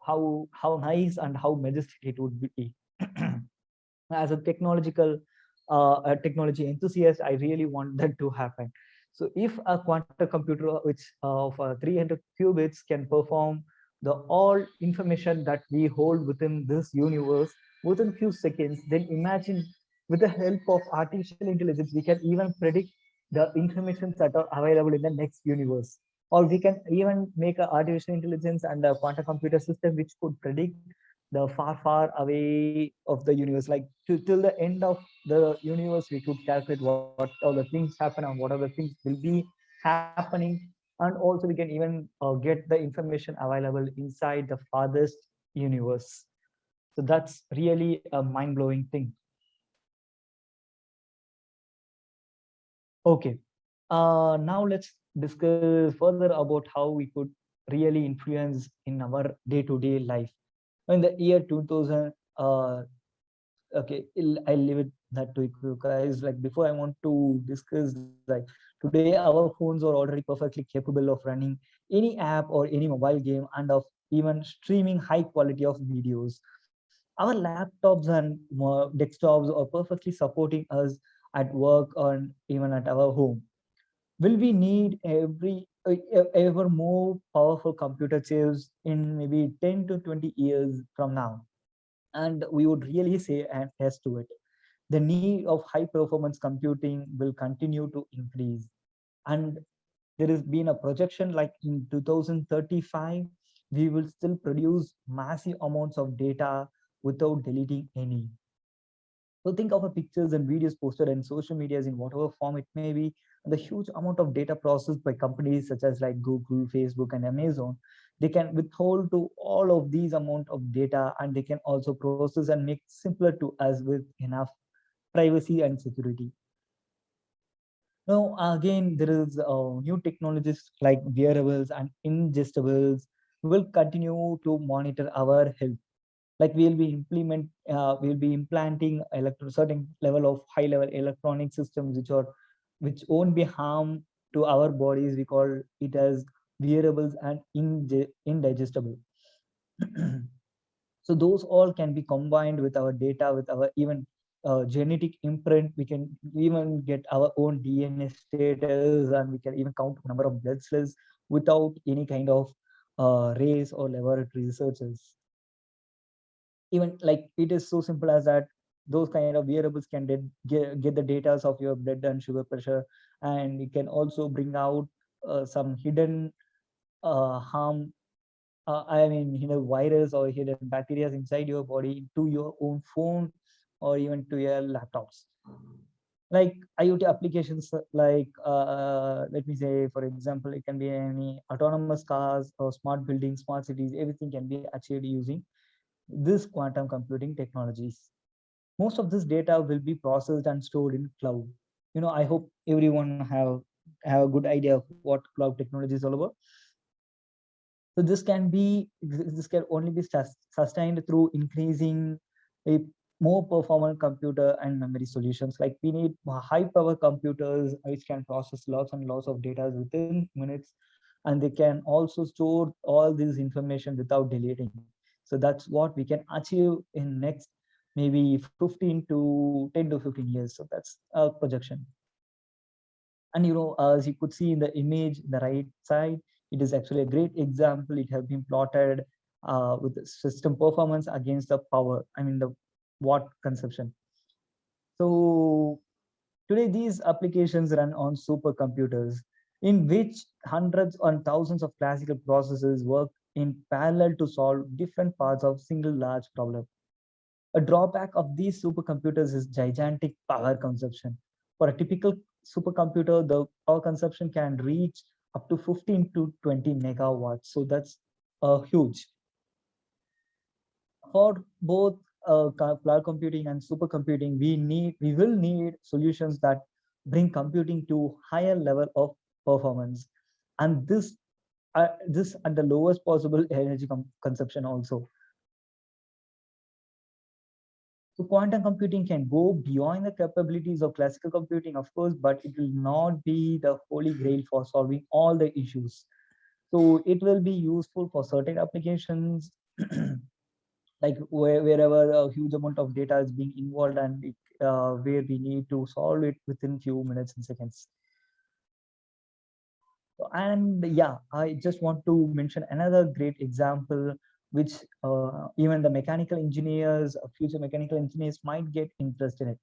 S2: how nice and how majestic it would be. As a technology enthusiast, I really want that to happen. So if a quantum computer which of 300 qubits can perform the all information that we hold within this universe within few seconds, then imagine with the help of artificial intelligence, we can even predict the information that are available in the next universe. Or we can even make an artificial intelligence and a quantum computer system which could predict the far away of the universe, like till the end of the universe we could calculate what all the things happen and what other things will be happening. And also we can even get the information available inside the farthest universe. So that's really a mind-blowing thing. Okay, now let's discuss further about how we could really influence in our day-to-day life. In the year 2000, okay, I'll leave it that to you guys. Like before, I want to discuss, like today our phones are already perfectly capable of running any app or any mobile game and of even streaming high quality of videos. Our laptops and desktops are perfectly supporting us at work or even at our home. Will we need ever more powerful computer chips in maybe 10 to 20 years from now? And we would really say and yes to it. The need of high performance computing will continue to increase. And there has been a projection like in 2035, we will still produce massive amounts of data without deleting any. So think of a pictures and videos posted in social medias in whatever form it may be, and the huge amount of data processed by companies such as like Google, Facebook, and Amazon. They can withhold to all of these amount of data, and they can also process and make simpler to us with enough privacy and security. Now, again, there is new technologies like wearables and ingestibles will continue to monitor our health. Like we'll be implanting certain level of high level electronic systems which won't be harm to our bodies. We call it as wearables and indigestible. So those all can be combined with our data, with our even genetic imprint. We can even get our own DNA status, and we can even count number of blood cells without any kind of race or laboratory researches. Even like it is so simple as that those kind of wearables can get the data of your blood and sugar pressure, and it can also bring out some hidden harm, I mean, virus or hidden bacteria inside your body to your own phone or even to your laptops. Like IoT applications, like let me say, for example, it can be any autonomous cars or smart buildings, smart cities. Everything can be achieved using this quantum computing technologies. Most of this data will be processed and stored in cloud. I hope everyone have a good idea of what cloud technology is all about. So this can only be sustained through increasing a more performant computer and memory solutions. Like we need high power computers which can process lots and lots of data within minutes, and they can also store all this information without deleting. So that's what we can achieve in next maybe 15 to 10 to 15 years. So that's a projection. And as you could see in the image in the right side, it is actually a great example. It has been plotted with the system performance against the power, I mean the watt consumption. So today these applications run on supercomputers in which hundreds and thousands of classical processes work in parallel to solve different parts of single large problem. A drawback of these supercomputers is gigantic power consumption. For a typical supercomputer, the power consumption can reach up to 15 to 20 megawatts. So that's huge. For both cloud computing and supercomputing, we will need solutions that bring computing to higher level of performance, and this at the lowest possible energy consumption also. So quantum computing can go beyond the capabilities of classical computing, of course, but it will not be the holy grail for solving all the issues. So it will be useful for certain applications, like wherever a huge amount of data is being involved, and where we need to solve it within few minutes and seconds. And yeah, I just want to mention another great example, which even the mechanical engineers, future mechanical engineers might get interested in.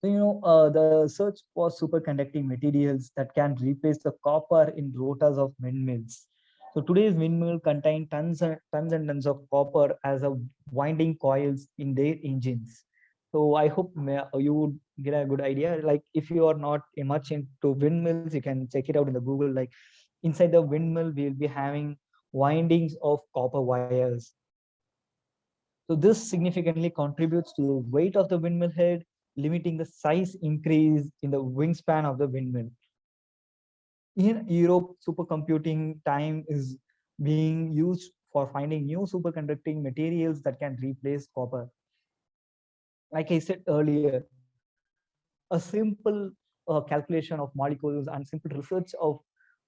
S2: So, the search for superconducting materials that can replace the copper in rotors of windmills. So today's windmill contain tons and tons of copper as a winding coils in their engines. So I hope you would get a good idea. Like if you are not much into windmills, you can check it out in the Google. Like inside the windmill, we'll be having windings of copper wires. So this significantly contributes to the weight of the windmill head, limiting the size increase in the wingspan of the windmill. In Europe, supercomputing time is being used for finding new superconducting materials that can replace copper. Like I said earlier, a simple calculation of molecules and simple research of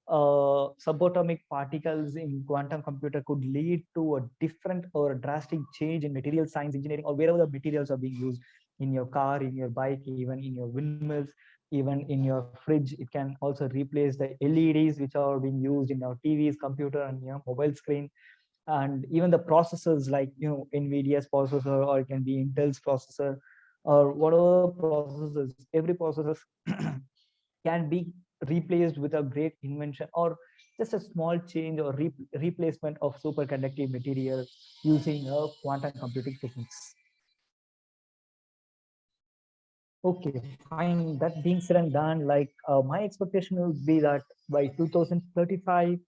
S2: subatomic particles in quantum computer could lead to a different or a drastic change in material science engineering, or wherever the materials are being used in your car, in your bike, even in your windmills, even in your fridge. It can also replace the LEDs which are being used in your TVs, computer, and your mobile screen. And even the processors like NVIDIA's processor, or it can be Intel's processor, or whatever processors, every processor can be replaced with a great invention, or just a small change or replacement of superconductive material using quantum computing techniques. Okay, fine. That being said and done, like my expectation would be that by 2035,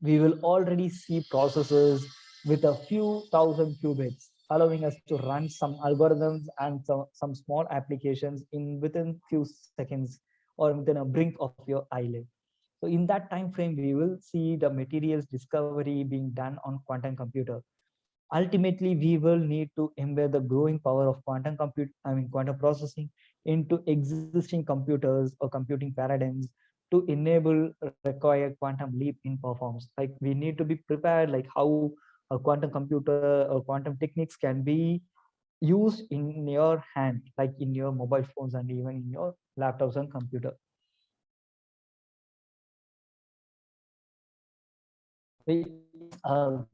S2: we will already see processors with a few thousand qubits, allowing us to run some algorithms and some small applications in within few seconds, or within a blink of your eyelid. So in that time frame, we will see the materials discovery being done on quantum computer. Ultimately, we will need to embed the growing power of quantum processing into existing computers or computing paradigms to enable required quantum leap in performance. Like we need to be prepared, like how a quantum computer or quantum techniques can be used in your hand, like in your mobile phones and even in your laptops and computer. Yes, being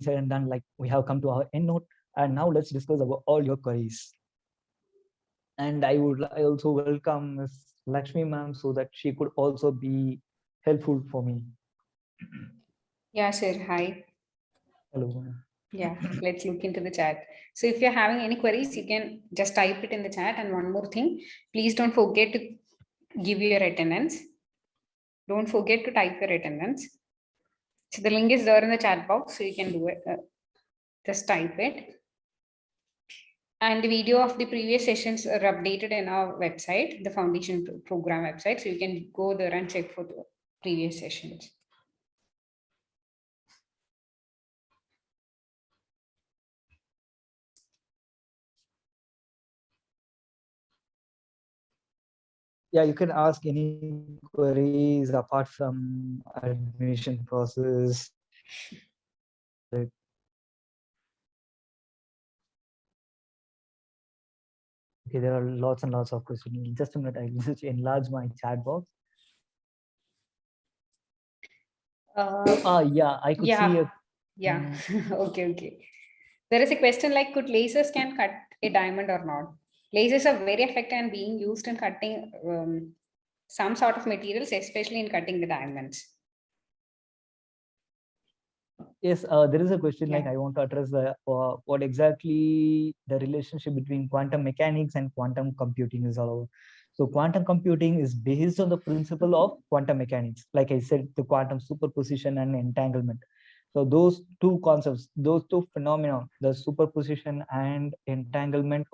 S2: said and done, like we have come to our end note, and now let's discuss about all your queries. And I also welcome Ms. Lakshmi ma'am so that she could also be helpful for me.
S1: Yeah, sure. Hi.
S2: Hello, ma'am.
S1: Yeah, let's look into the chat. So if you're having any queries, you can just type it in the chat. And one more thing, please don't forget to give your attendance. Don't forget to type your attendance. So the link is there in the chat box, so you can do it. Just type it. And the video of the previous sessions are updated in our website, the foundation program website. So you can go there and check for the previous sessions.
S2: Yeah, you can ask any queries apart from admission process. Okay, there are lots and lots of questions. Just a minute, I'll just enlarge my chat box. Yeah, I could see a.
S1: Yeah. Okay. There is a question like, could lasers can cut a diamond or not? Lasers are very effective and being used in cutting some sort of materials, especially in cutting the diamonds.
S2: Yes, there is a question like I want to address what exactly the relationship between quantum mechanics and quantum computing is all about. So quantum computing is based on the principle of quantum mechanics. Like I said, the quantum superposition and entanglement. So those two concepts, those two phenomena, the superposition and entanglement,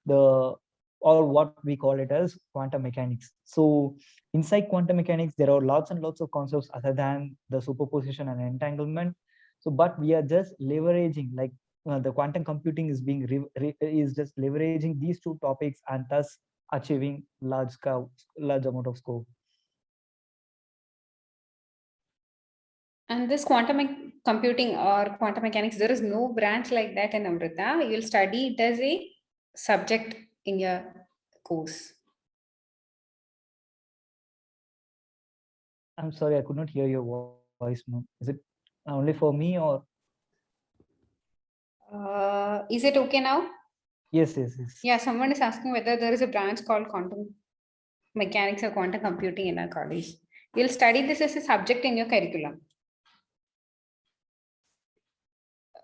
S2: the or what we call it as quantum mechanics. So inside quantum mechanics, there are lots and lots of concepts other than the superposition and entanglement. So, but we are just leveraging, like the quantum computing is is just leveraging these two topics and thus achieving large amount of scope.
S1: And this quantum computing or quantum mechanics, there is no branch like that in Amrita. You'll study it as a subject in your course.
S2: I'm sorry, I could not hear your voice, ma'am. Is it only for me or?
S1: Is it okay now?
S2: Yes.
S1: Yeah, someone is asking whether there is a branch called quantum mechanics or quantum computing in our college. You'll study this as a subject in your curriculum.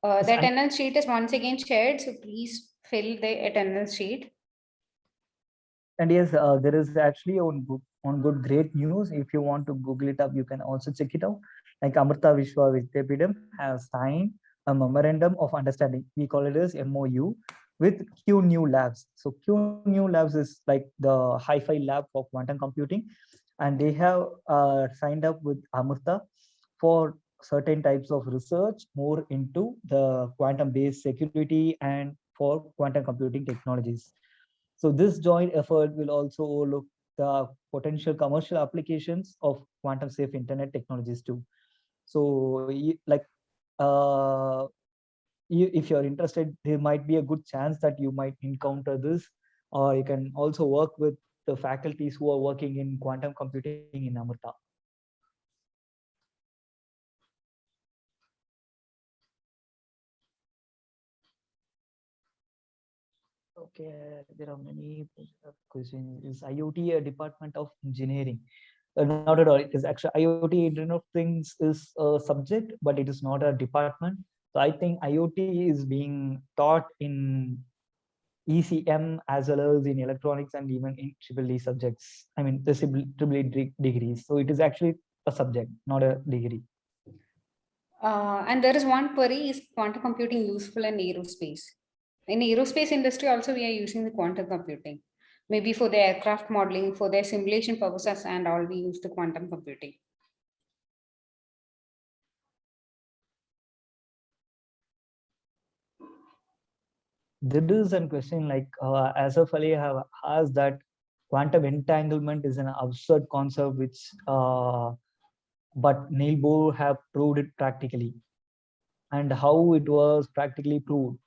S2: Yes,
S1: The attendance sheet is once again shared, so please fill the attendance sheet.
S2: And yes, there is actually on good great news. If you want to Google it up, you can also check it out. Like Amrita Vishwa Vidyapidam has signed a memorandum of understanding. We call it as MOU with Q New Labs. So Q New Labs is like the hi-fi lab for quantum computing, and they have signed up with Amrita for certain types of research more into the quantum-based security and for quantum computing technologies. So this joint effort will also look the potential commercial applications of quantum safe internet technologies too. So like if you're interested, there might be a good chance that you might encounter this, or you can also work with the faculties who are working in quantum computing in Amrita. Okay, there are many questions. Is IoT a department of engineering? Not at all. It is actually IoT, Internet of Things is a subject, but it is not a department. So I think IoT is being taught in ECM as well as in electronics and even in triple E subjects. I mean, the triple E degrees. So it is actually a subject, not a degree.
S1: And there is one query: is quantum computing useful in aerospace? In aerospace industry also, we are using the quantum computing. Maybe for the aircraft modeling, for their simulation purposes and all, we use the quantum computing.
S2: There is a question like Asaf Ali have asked that quantum entanglement is an absurd concept which but Neil Bohr have proved it practically, and how it was practically proved.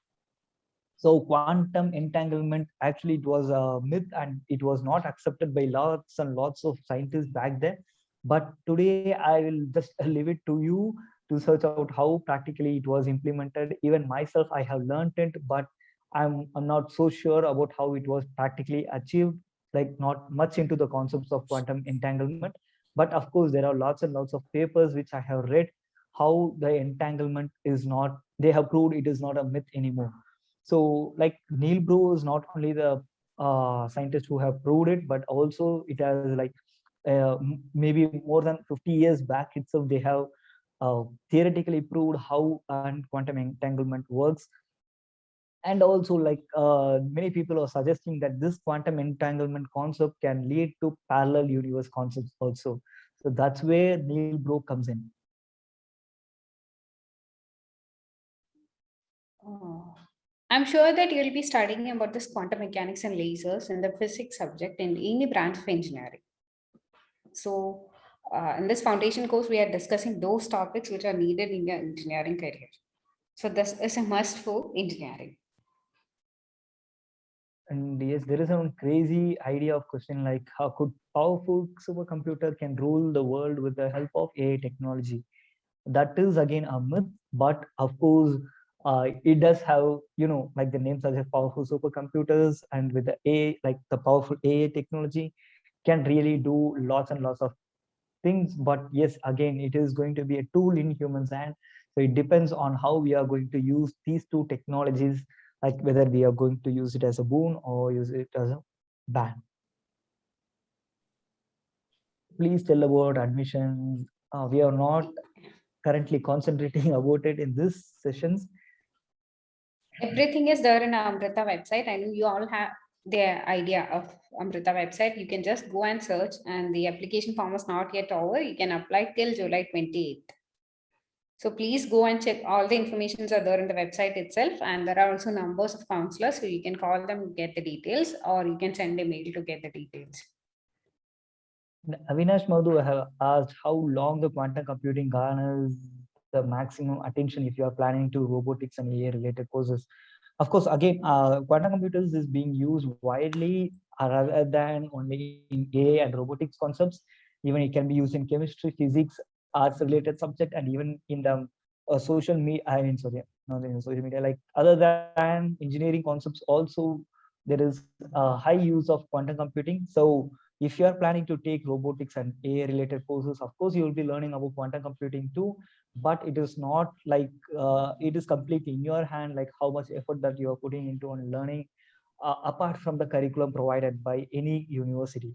S2: So quantum entanglement, actually it was a myth and it was not accepted by lots and lots of scientists back then. But today I will just leave it to you to search out how practically it was implemented. Even myself, I have learned it, but I'm not so sure about how it was practically achieved, like not much into the concepts of quantum entanglement. But of course, there are lots and lots of papers which I have read how the entanglement is not, they have proved it is not a myth anymore. So like Neil Bohr is not only the scientist who have proved it, but also it has like maybe more than 50 years back itself, they have theoretically proved how quantum entanglement works. And also like many people are suggesting that this quantum entanglement concept can lead to parallel universe concepts also. So that's where Neil Bohr comes in.
S1: I'm sure that you'll be studying about this quantum mechanics and lasers in the physics subject in any branch of engineering. So in this foundation course, we are discussing those topics which are needed in your engineering career. So this is a must for engineering.
S2: And yes, there is a crazy idea of question like how could powerful supercomputer can rule the world with the help of AI technology? That is again a myth, but of course, it does have, you know, like the name suggests, powerful supercomputers, and with the AI, like the powerful AI technology, can really do lots and lots of things. But yes, again, it is going to be a tool in humans' hand. So it depends on how we are going to use these two technologies, like whether we are going to use it as a boon or use it as a ban. Please tell about admissions. We are not currently concentrating about it in this sessions.
S1: Everything is there in Amrita website. I know you all have the idea of Amrita website. You can just go and search, and the application form is not yet over. You can apply till July 28th. So please go and check. All the informations are there in the website itself, and there are also numbers of counselors, so you can call them to get the details, or you can send a mail to get the details.
S2: Avinash Madhu have asked how long the quantum computing garners the maximum attention if you are planning to robotics and AI related courses. Of course, again, quantum computers is being used widely rather than only in AI and robotics concepts. Even it can be used in chemistry, physics, arts related subject, and even in the social media. I mean, sorry, not in social media. Like other than engineering concepts, also there is a high use of quantum computing. So if you are planning to take robotics and AI related courses, of course you will be learning about quantum computing too, but it is not like it is completely in your hand, like how much effort that you are putting into on learning apart from the curriculum provided by any university.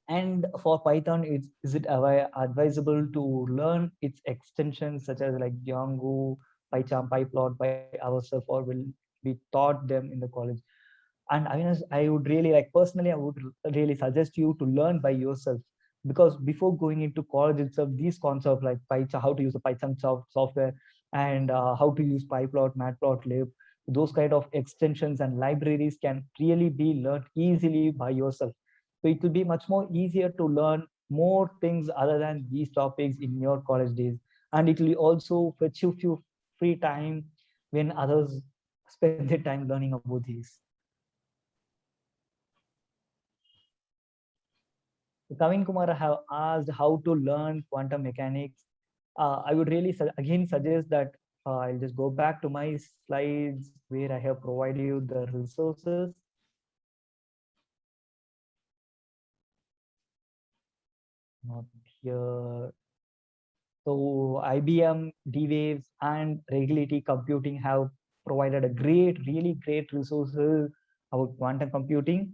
S2: And for Python, is it advisable to learn its extensions such as like Django, PyCharm, PyPlot by ourselves, or will be taught them in the college? And I would really like personally, I would really suggest you to learn by yourself, because before going into college itself, these concepts like PyCharm, how to use the Python software, and how to use PyPlot, Matplotlib, those kind of extensions and libraries can really be learned easily by yourself. So it will be much more easier to learn more things other than these topics in your college days, and it will also fetch you few free time when others spend their time learning about these. Kavin Kumar have asked how to learn quantum mechanics. I would really again suggest that I'll just go back to my slides where I have provided you the resources. Not here. So IBM, D-Waves, and Regularity Computing have provided a really great resources about quantum computing.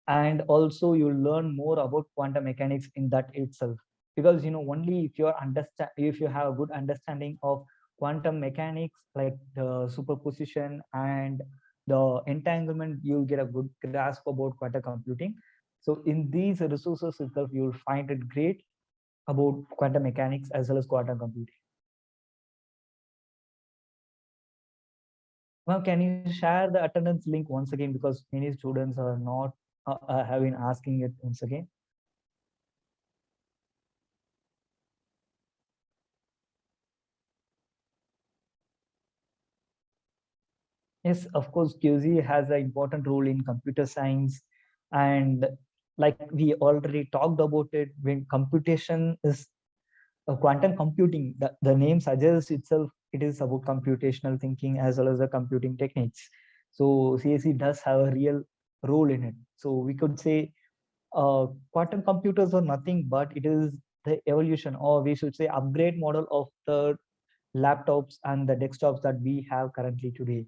S2: And also you'll learn more about quantum mechanics in that itself, because only if if you have a good understanding of quantum mechanics, like the superposition and the entanglement, you'll get a good grasp about quantum computing. So in these resources itself, you'll find it great about quantum mechanics as well as quantum computing. Now, can you share the attendance link once again, because many students are not have been asking it once again. Yes, of course, QZ has an important role in computer science. And like we already talked about it, when computation is quantum computing, the name suggests itself, it is about computational thinking as well as the computing techniques. So CSE does have a real role in it. So we could say quantum computers are nothing but it is the evolution, or we should say upgrade model of the laptops and the desktops that we have currently today.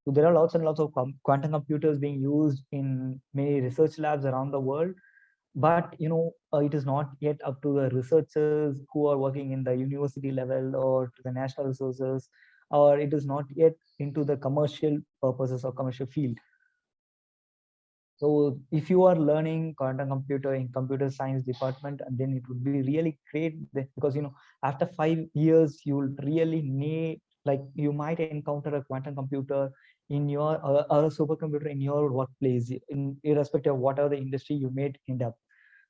S2: So there are lots and lots of quantum computers being used in many research labs around the world, but it is not yet up to the researchers who are working in the university level or to the national resources, or it is not yet into the commercial purposes or commercial field. So if you are learning quantum computer in computer science department, and then it would be really great, because after 5 years you will really need, like you might encounter a quantum computer in your or a supercomputer in your workplace, in irrespective of whatever the industry you may end up.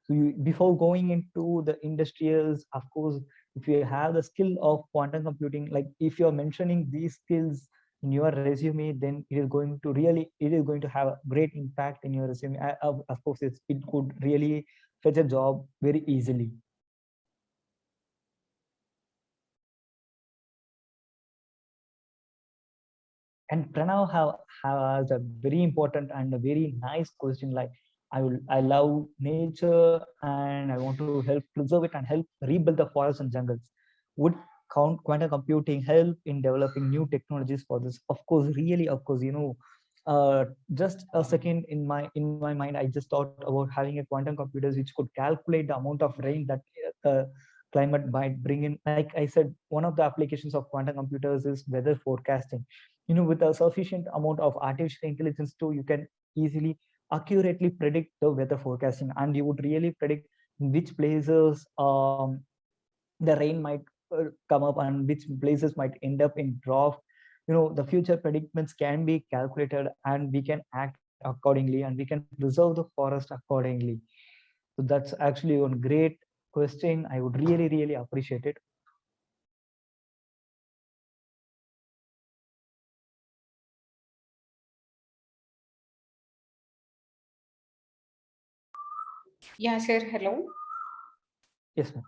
S2: So before going into the industrials, of course, if you have the skill of quantum computing, like if you're mentioning these skills in your resume, then it is going to have a great impact in your resume. Of course, it could really fetch a job very easily. And Pranav has a very important and a very nice question, like I love nature and I want to help preserve it and help rebuild the forests and jungles. Would quantum computing help in developing new technologies for this? Of course, really, of course, just a second, in my mind, I just thought about having a quantum computers which could calculate the amount of rain that uh, climate might bring in. Like I said, one of the applications of quantum computers is weather forecasting. With a sufficient amount of artificial intelligence too, you can easily accurately predict the weather forecasting, and you would really predict which places the rain might come up and which places might end up in drought. The future predictions can be calculated, and we can act accordingly, and we can preserve the forest accordingly. So that's actually one great question. I would really, really appreciate it.
S1: Yeah, sir. Hello.
S2: Yes, ma'am.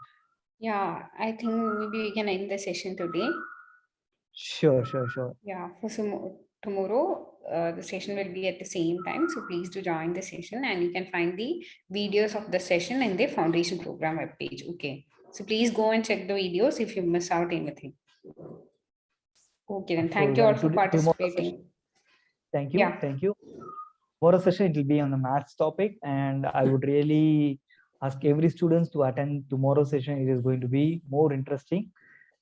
S1: Yeah, I think maybe we can end the session today.
S2: Sure, sure, sure.
S1: Yeah, for some tomorrow, the session will be at the same time. So please do join the session, and you can find the videos of the session in the foundation program webpage. Okay. So please go and check the videos if you miss out anything. Okay, then thank you all
S2: Well,
S1: for
S2: tomorrow session.
S1: participating.
S2: Thank you.
S1: Yeah.
S2: Thank you. Tomorrow session, it will be on the maths topic, and I would really ask every students to attend tomorrow session. It is going to be more interesting.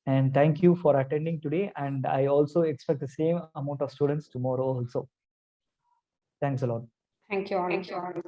S2: And thank you for attending today. And I also expect the same amount of students tomorrow also. Thanks a lot.
S1: Thank you all.